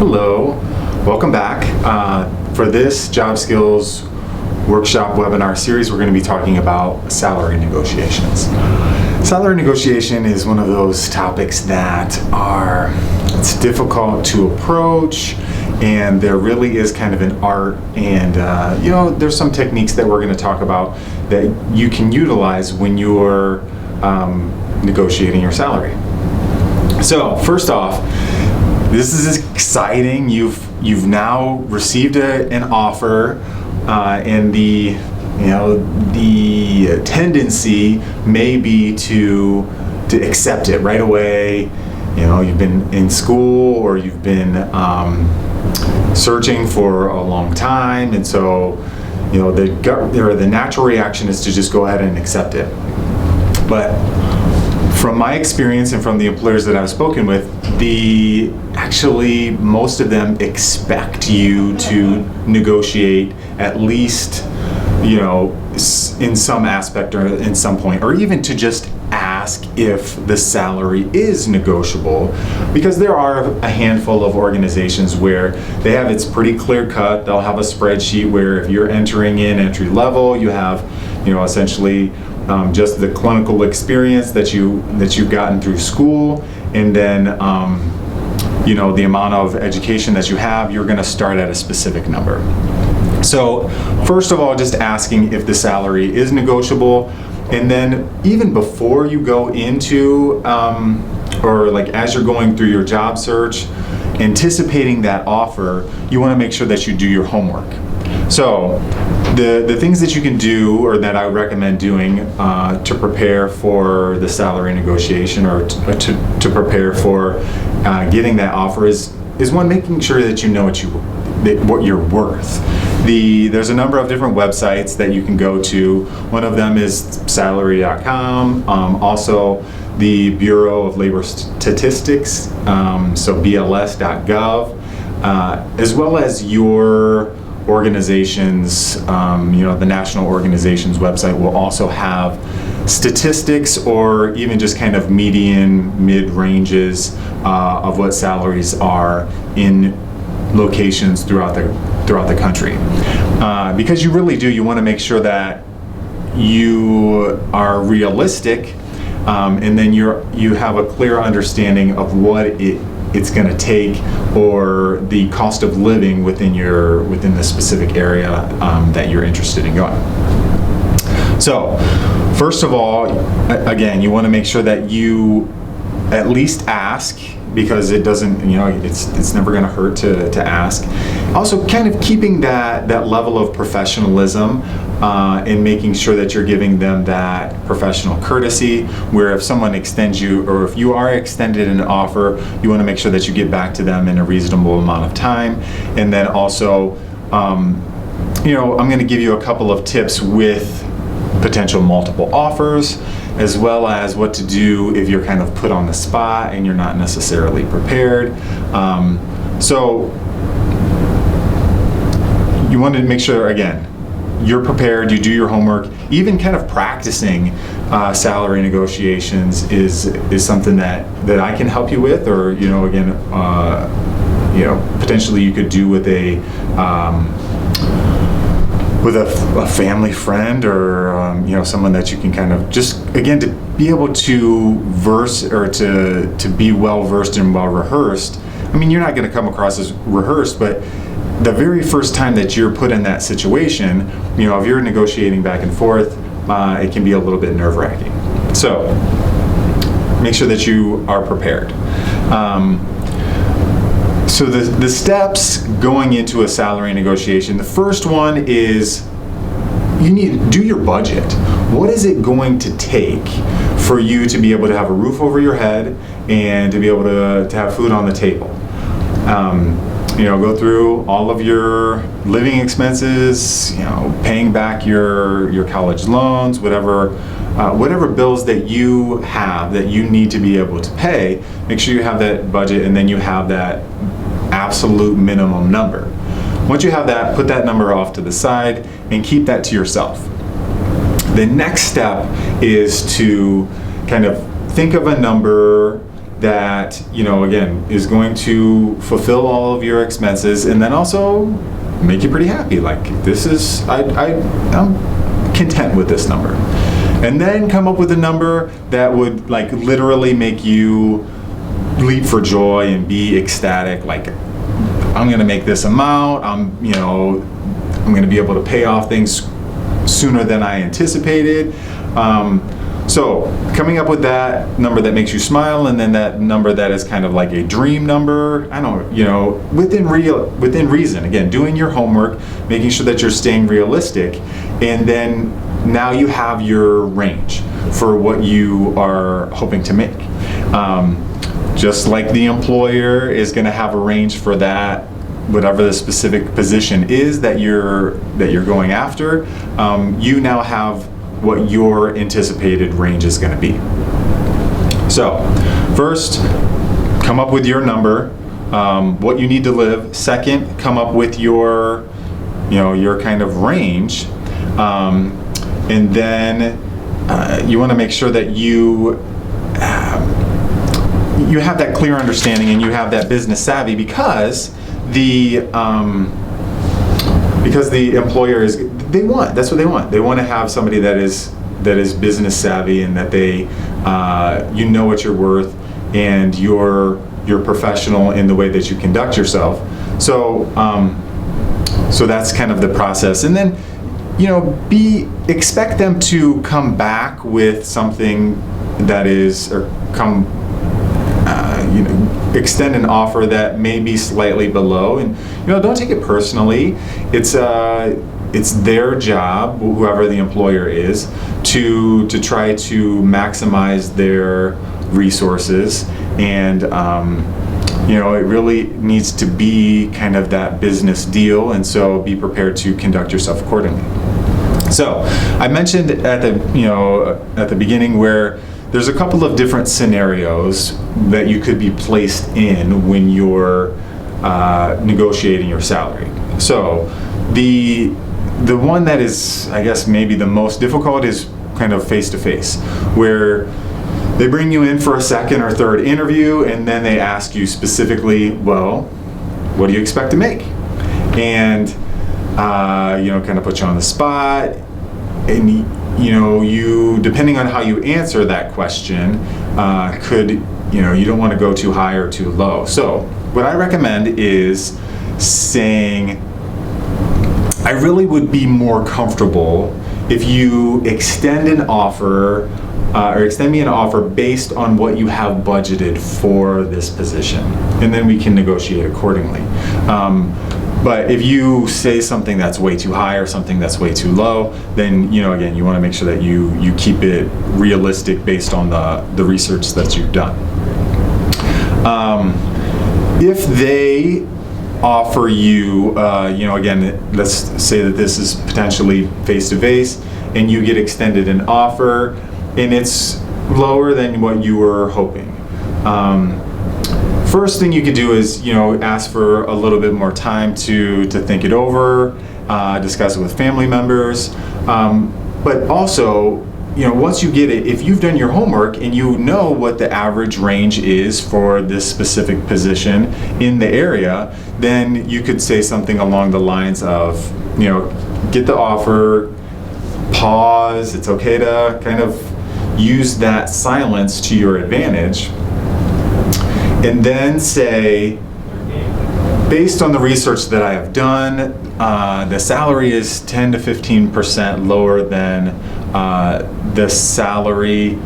Hello, welcome back. For this job skills workshop webinar series, we're going to be talking about salary negotiations. Salary negotiation is one of those topics that it's difficult to approach, and there really is kind of an art, and there's some techniques that we're going to talk about that you can utilize when you're negotiating your salary. So first off, this is exciting. You've now received an offer, and the tendency may be to accept it right away. You've been in school or you've been searching for a long time, and so the natural reaction is to just go ahead and accept it. But from my experience and from the employers that I've spoken with, most of them expect you to negotiate at least, in some aspect or in some point, or even to just ask if the salary is negotiable, because there are a handful of organizations where they have it's pretty clear cut. They'll have a spreadsheet where if you're entering in entry level, you have, essentially just the clinical experience that you've gotten through school, and then the amount of education that you have, you're going to start at a specific number. So first of all, just asking if the salary is negotiable, and then even before you go into as you're going through your job search, anticipating that offer, you want to make sure that you do your homework. So the things that you can do, or that I would recommend doing to prepare for the salary negotiation, or to prepare for getting that offer is one, making sure that you know what you're worth. There's a number of different websites that you can go to. One of them is salary.com, also the Bureau of Labor Statistics, so BLS.gov, as well as your organizations, the national organization's website will also have statistics, or even just kind of median, mid-ranges of what salaries are in locations throughout the country. Because you really do, you want to make sure that you are realistic, and then you have a clear understanding of what it's going to take, or the cost of living within the specific area that you're interested in going. So first of all, again, you want to make sure that you at least ask, because it doesn't, it's never going to hurt to ask. Also, kind of keeping that level of professionalism, and making sure that you're giving them that professional courtesy, where if someone extends you, or if you are extended an offer, you want to make sure that you get back to them in a reasonable amount of time. And then also, I'm going to give you a couple of tips with potential multiple offers, as well as what to do if you're kind of put on the spot and you're not necessarily prepared. So you want to make sure, again, you're prepared, you do your homework. Even kind of practicing salary negotiations is something that I can help you with, or potentially you could do with a family friend, or someone that you can kind of just, again, to be able to to be well versed and well rehearsed. I mean, you're not going to come across as rehearsed, but the very first time that you're put in that situation, if you're negotiating back and forth, it can be a little bit nerve-wracking. So make sure that you are prepared. So the steps going into a salary negotiation, the first one is you need to do your budget. What is it going to take for you to be able to have a roof over your head and to be able to have food on the table? Go through all of your living expenses, paying back your college loans, whatever bills that you have that you need to be able to pay. Make sure you have that budget, and then you have that absolute minimum number. Once you have that, put that number off to the side and keep that to yourself. The next step is to kind of think of a number that, again, is going to fulfill all of your expenses and then also make you pretty happy. Like, this is, I'm content with this number. And then come up with a number that would like literally make you leap for joy and be ecstatic. Like, I'm gonna make this amount, I'm gonna be able to pay off things sooner than I anticipated. So coming up with that number that makes you smile, and then that number that is kind of like a dream number, within reason. Again, doing your homework, making sure that you're staying realistic, and then now you have your range for what you are hoping to make. Just like the employer is going to have a range for that, whatever the specific position is that you're going after, you now have what your anticipated range is going to be. So, first, come up with your number, what you need to live. Second, come up with your kind of range, and then you want to make sure that you have that clear understanding and you have that business savvy, because the employer that's what they want. They want to have somebody that is business savvy, and that they know what you're worth, and you're professional in the way that you conduct yourself. So that's kind of the process. And then expect them to come back with something that is, or extend an offer that may be slightly below, and don't take it personally. It's their job, whoever the employer is, to try to maximize their resources, and it really needs to be kind of that business deal, and so be prepared to conduct yourself accordingly. So I mentioned at the beginning where there's a couple of different scenarios that you could be placed in when you're negotiating your salary. So the one that is, I guess, maybe the most difficult is kind of face-to-face, where they bring you in for a second or third interview, and then they ask you specifically, well, what do you expect to make? And kind of put you on the spot, and you, depending on how you answer that question, you don't want to go too high or too low. So what I recommend is saying, I really would be more comfortable if you extend an offer, or extend me an offer based on what you have budgeted for this position, and then we can negotiate accordingly. But if you say something that's way too high or something that's way too low, then again, you want to make sure that you keep it realistic based on the research that you've done. If they offer you, again, let's say that this is potentially face-to-face, and you get extended an offer, and it's lower than what you were hoping. First thing you could do is, ask for a little bit more time to think it over, discuss it with family members, but also, once you get it, if you've done your homework and you know what the average range is for this specific position in the area, then you could say something along the lines of, get the offer, pause, it's okay to kind of use that silence to your advantage, and then say, based on the research that I have done, the salary is 10 to 15% lower than the salary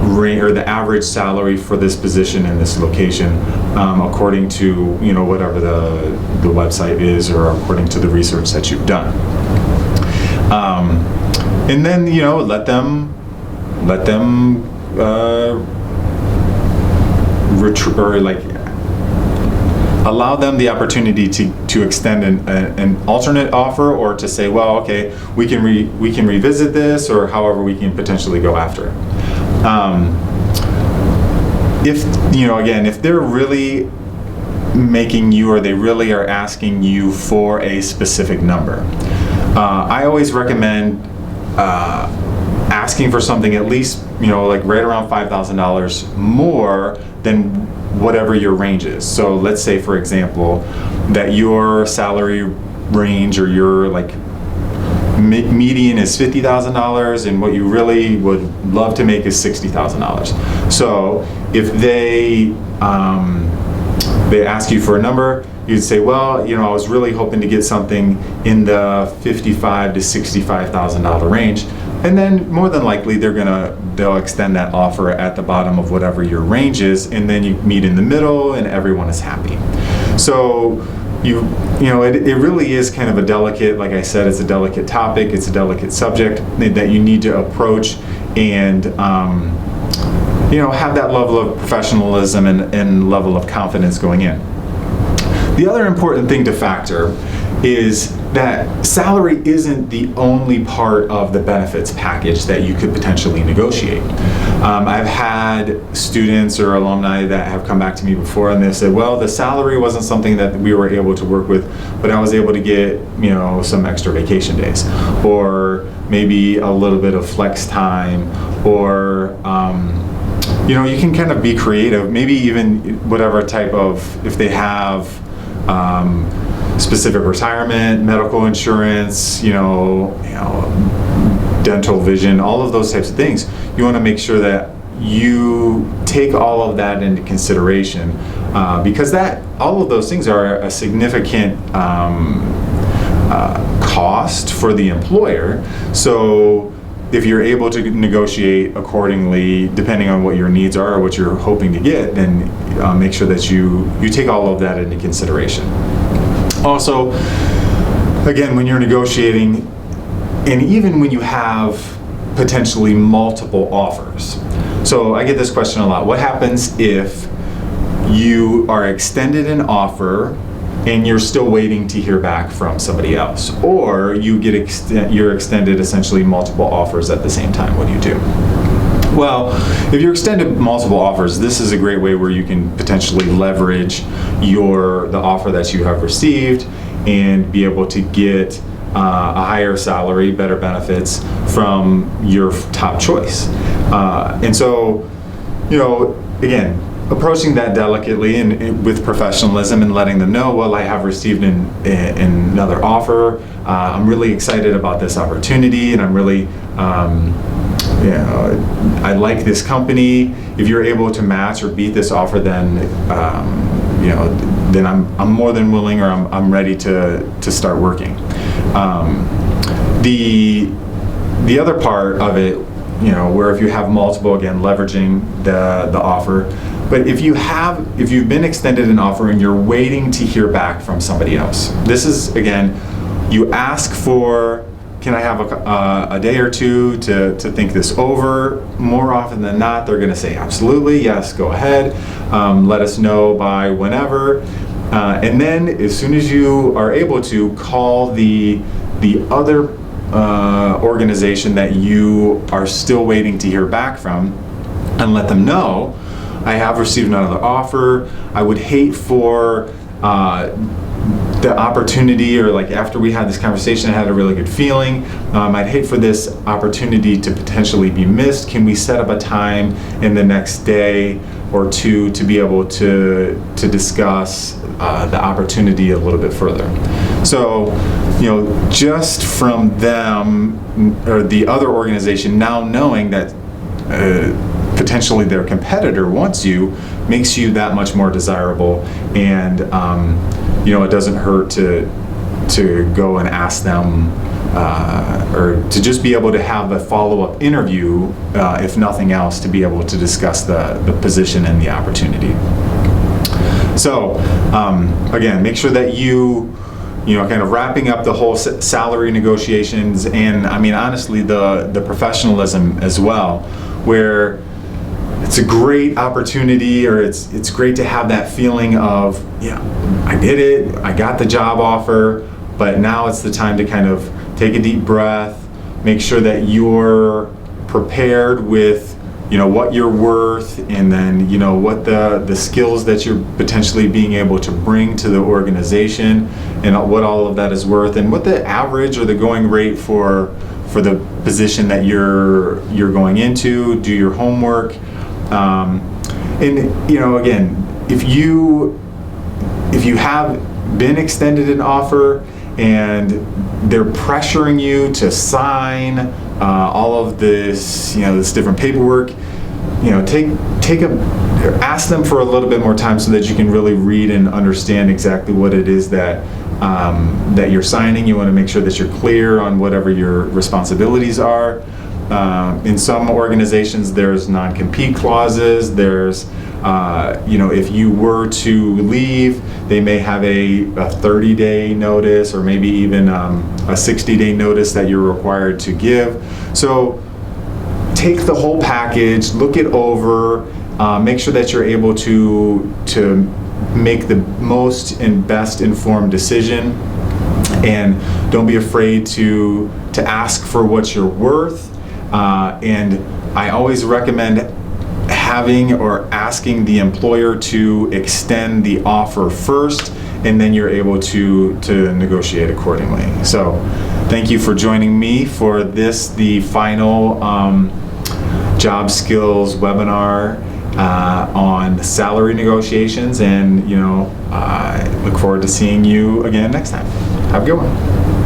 rate, or the average salary for this position in this location, according to whatever the website is, or according to the research that you've done. And then let them allow them the opportunity to extend an alternate offer, or to say, well, okay, we can revisit this, or however we can potentially go after it. If they're really making you, or they really are asking you for a specific number, I always recommend asking for something at least like right around $5,000 more than whatever your range is. So let's say, for example, that your salary range or your like median is $50,000 and what you really would love to make is $60,000. So if they ask you for a number, you'd say, well, I was really hoping to get something in the $55,000 to $65,000 range. And then more than likely they'll extend that offer at the bottom of whatever your range is, and then you meet in the middle and everyone is happy. So it really is kind of a delicate, like I said, it's a delicate topic, it's a delicate subject that you need to approach and have that level of professionalism and level of confidence going in. The other important thing to factor is that salary isn't the only part of the benefits package that you could potentially negotiate. I've had students or alumni that have come back to me before and they said, well, the salary wasn't something that we were able to work with, but I was able to get, some extra vacation days, or maybe a little bit of flex time, or you can kind of be creative, maybe even whatever type of, if they have specific retirement, medical insurance, dental vision, all of those types of things. You want to make sure that you take all of that into consideration because all of those things are a significant cost for the employer. So if you're able to negotiate accordingly, depending on what your needs are or what you're hoping to get, then make sure that you take all of that into consideration. Also, again, when you're negotiating, and even when you have potentially multiple offers. So I get this question a lot. What happens if you are extended an offer and you're still waiting to hear back from somebody else? Or you're extended essentially multiple offers at the same time. What do you do? Well, if you're extended multiple offers, this is a great way where you can potentially leverage the offer that you have received and be able to get a higher salary, better benefits from your top choice. And so, again, approaching that delicately and with professionalism and letting them know, well, I have received another offer. I'm really excited about this opportunity, and I'm really I like this company. If you're able to match or beat this offer, then then I'm more than willing, or I'm ready to start working. The other part of it, where if you have multiple, again, leveraging the offer. But if you've been extended an offer and you're waiting to hear back from somebody else, this is, again, you ask for, can I have a day or two to think this over? More often than not, they're going to say, absolutely, yes, go ahead. Let us know by whenever. And then as soon as you are able to, call the other organization that you are still waiting to hear back from and let them know, I have received another offer. I would hate for the opportunity, or like after we had this conversation, I had a really good feeling. I'd hate for this opportunity to potentially be missed. Can we set up a time in the next day or two to be able to discuss the opportunity a little bit further? So, just from them or the other organization now knowing that potentially their competitor wants you, makes you that much more desirable, and it doesn't hurt to go and ask them, or to just be able to have a follow-up interview, if nothing else, to be able to discuss the position and the opportunity. So again, make sure that you kind of wrapping up the whole salary negotiations, and I mean honestly the professionalism as well, where it's a great opportunity, or it's great to have that feeling of, I did it, I got the job offer, but now it's the time to kind of take a deep breath, make sure that you're prepared with what you're worth, and then what the skills that you're potentially being able to bring to the organization, and what all of that is worth, and what the average or the going rate for for the position that you're going into. Do your homework, and again, if you have been extended an offer and they're pressuring you to sign all of this, this different paperwork, ask them for a little bit more time so that you can really read and understand exactly what it is that you're signing. You want to make sure that you're clear on whatever your responsibilities are. In some organizations, there's non-compete clauses. There's, if you were to leave, they may have a 30-day notice, or maybe even a 60-day notice that you're required to give. So take the whole package, look it over, make sure that you're able to make the most and best informed decision, and don't be afraid to ask for what you're worth. And I always recommend having or asking the employer to extend the offer first, and then you're able to negotiate accordingly. So thank you for joining me for the final job skills webinar on salary negotiations, and I look forward to seeing you again next time. Have a good one.